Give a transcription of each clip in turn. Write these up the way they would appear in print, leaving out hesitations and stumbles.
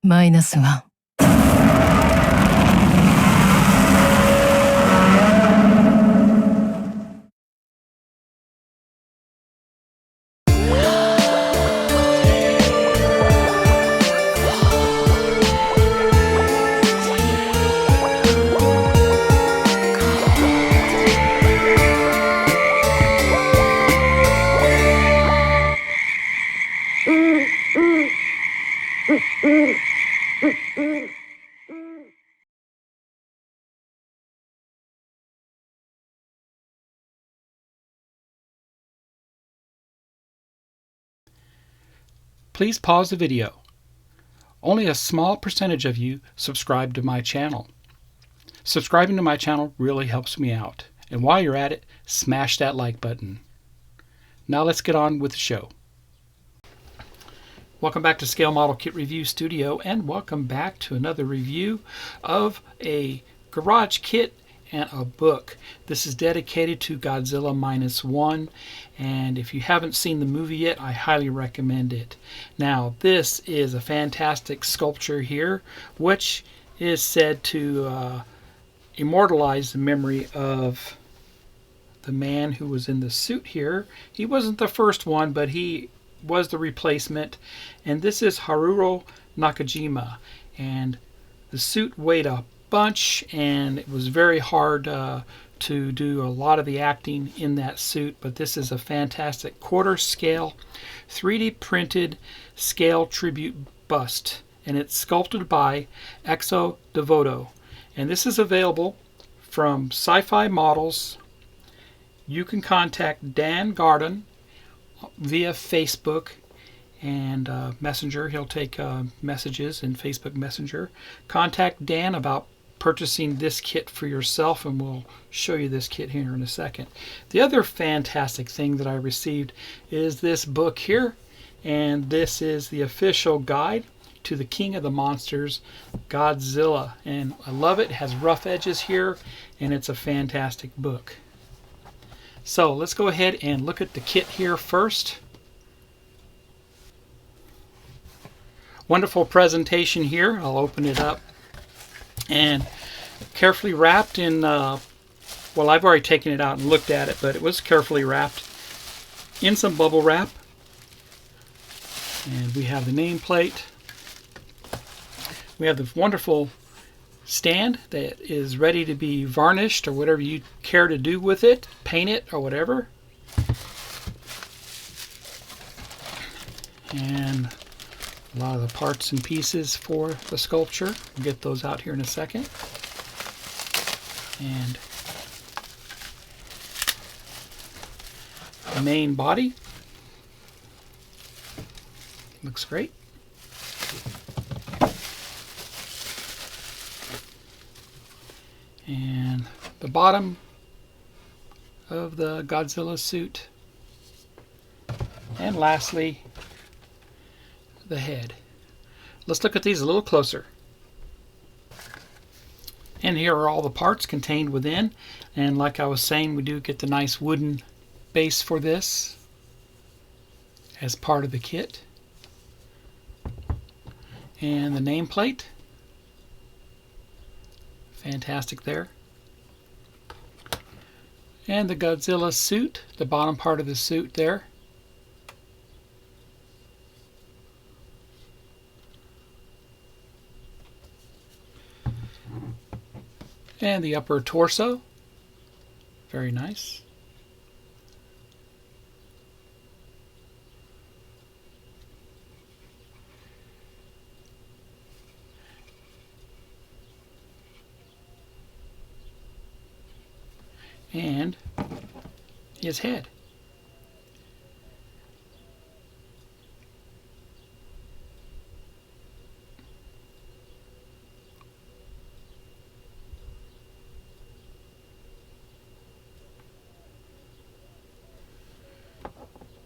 -1。Please pause the video. Only a small percentage of you subscribe to my channel. Subscribing to my channel really helps me out. And while you're at it, smash that like button. Now let's get on with the show. Welcome back to Scale Model Kit Review Studio, and welcome back to another review of a garage kit and a book. This is dedicated to Godzilla -1, and if you haven't seen the movie yet, I highly recommend it. Now, this is a fantastic sculpture here, which is said to immortalize the memory of the man who was in the suit here. He wasn't the first one, but he was the replacement, and this is Haruo Nakajima, and the suit weighed a bunch, and it was very hard to do a lot of the acting in that suit, but this is a fantastic quarter scale 3D printed scale tribute bust, and it's sculpted by Exo Devoto, and this is available from Sci-fi Models. You can contact Dan Garden via Facebook and Messenger. He'll take messages in Facebook Messenger. Contact Dan about purchasing this kit for yourself, and we'll show you this kit here in a second. The other fantastic thing that I received is this book here, and this is the official guide to the King of the Monsters, Godzilla, and I love it. It has rough edges here, and it's a fantastic book. So let's go ahead and look at the kit here first. Wonderful presentation here. I'll open it up, and carefully wrapped in, well, I've already taken it out and looked at it, but it was carefully wrapped in some bubble wrap. And we have the nameplate. We have the wonderful stand that is ready to be varnished or whatever you care to do with it, paint it or whatever. And a lot of the parts and pieces for the sculpture. We'll get those out here in a second. And the main body looks great. And the bottom of the Godzilla suit. And lastly, the head. Let's look at these a little closer. And here are all the parts contained within. And like I was saying, we do get the nice wooden base for this as part of the kit. And the nameplate. Fantastic there. And the Godzilla suit, the bottom part of the suit there. And the upper torso. Very nice. And his head.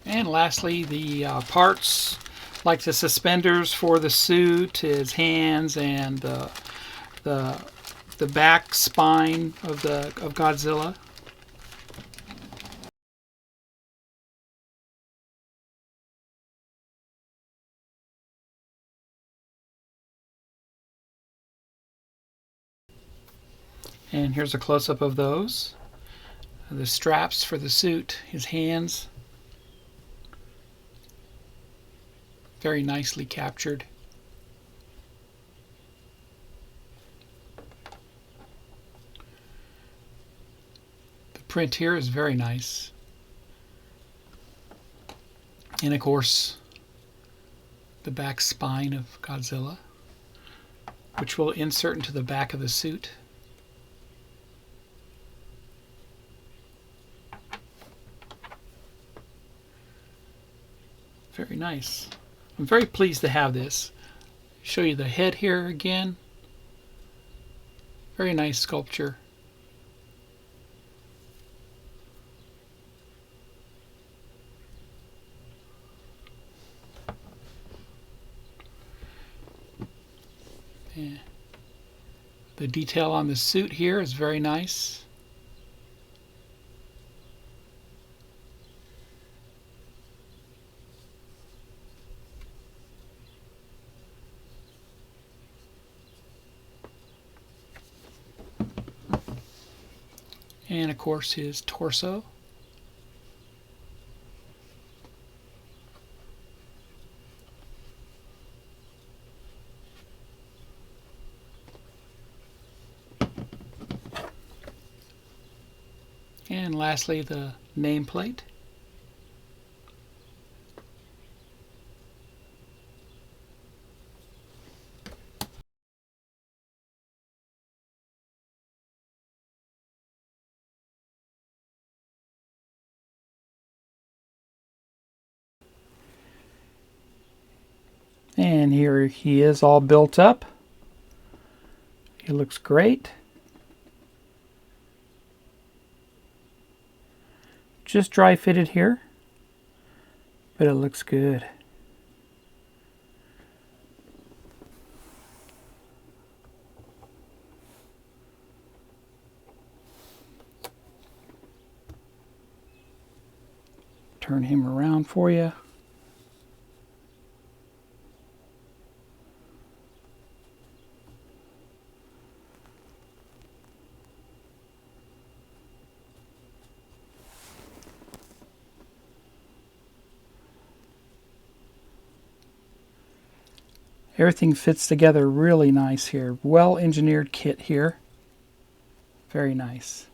And lastly, the parts like the suspenders for the suit, his hands, and the back spine of Godzilla. And here's a close-up of those. The straps for the suit, his hands. Very nicely captured. The print here is very nice. And of course, the back spine of Godzilla, which we'll insert into the back of the suit. Very nice. I'm very pleased to have this. Show you the head here again. Very nice sculpture. Yeah. The detail on the suit here is very nice. And of course his torso. And lastly, the nameplate. And here he is all built up. He looks great. Just dry fitted here, but it looks good. Turn him around for you. Everything fits together really nice here. Well engineered kit here. Very nice.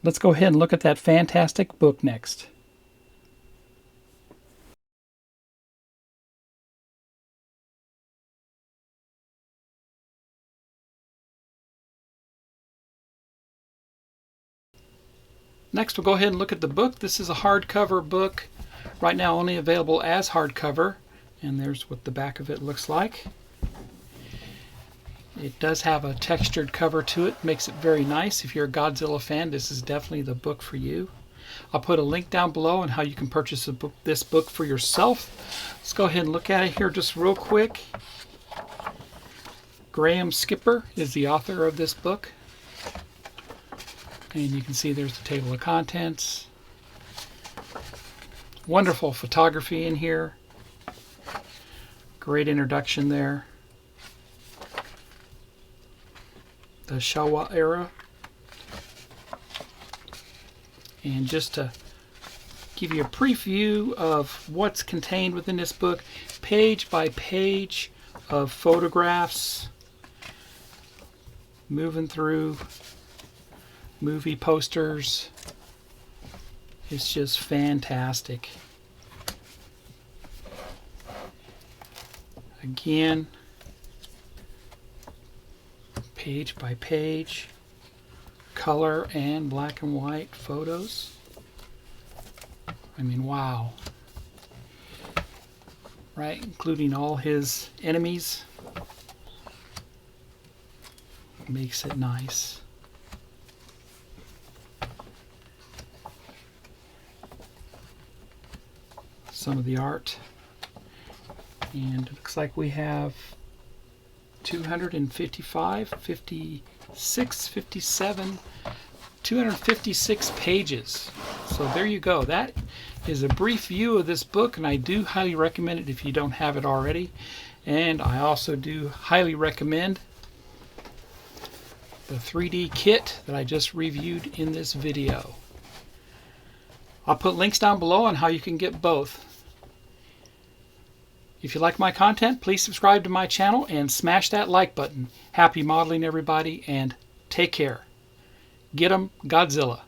Let's go ahead and look at that fantastic book next. Next, we'll go ahead and look at the book. This is a hardcover book. Right now only available as hardcover. And there's what the back of it looks like. It does have a textured cover to it. Makes it very nice. If you're a Godzilla fan, this is definitely the book for you. I'll put a link down below on how you can purchase this book for yourself. Let's go ahead and look at it here just real quick. Graham Skipper is the author of this book. And you can see there's the table of contents. Wonderful photography in here. Great introduction there. The Showa era. And just to give you a preview of what's contained within this book, page by page of photographs, moving through movie posters. It's just fantastic. Again, page by page, color and black and white photos. I mean, wow. Right, including all his enemies. Makes it nice. Some of the art. And it looks like we have 255, 56, 57, 256 pages. So there you go. That is a brief view of this book, and I do highly recommend it if you don't have it already. And I also do highly recommend the 3D kit that I just reviewed in this video. I'll put links down below on how you can get both. If you like my content, please subscribe to my channel and smash that like button. Happy modeling, everybody, and take care. Get 'em, Godzilla.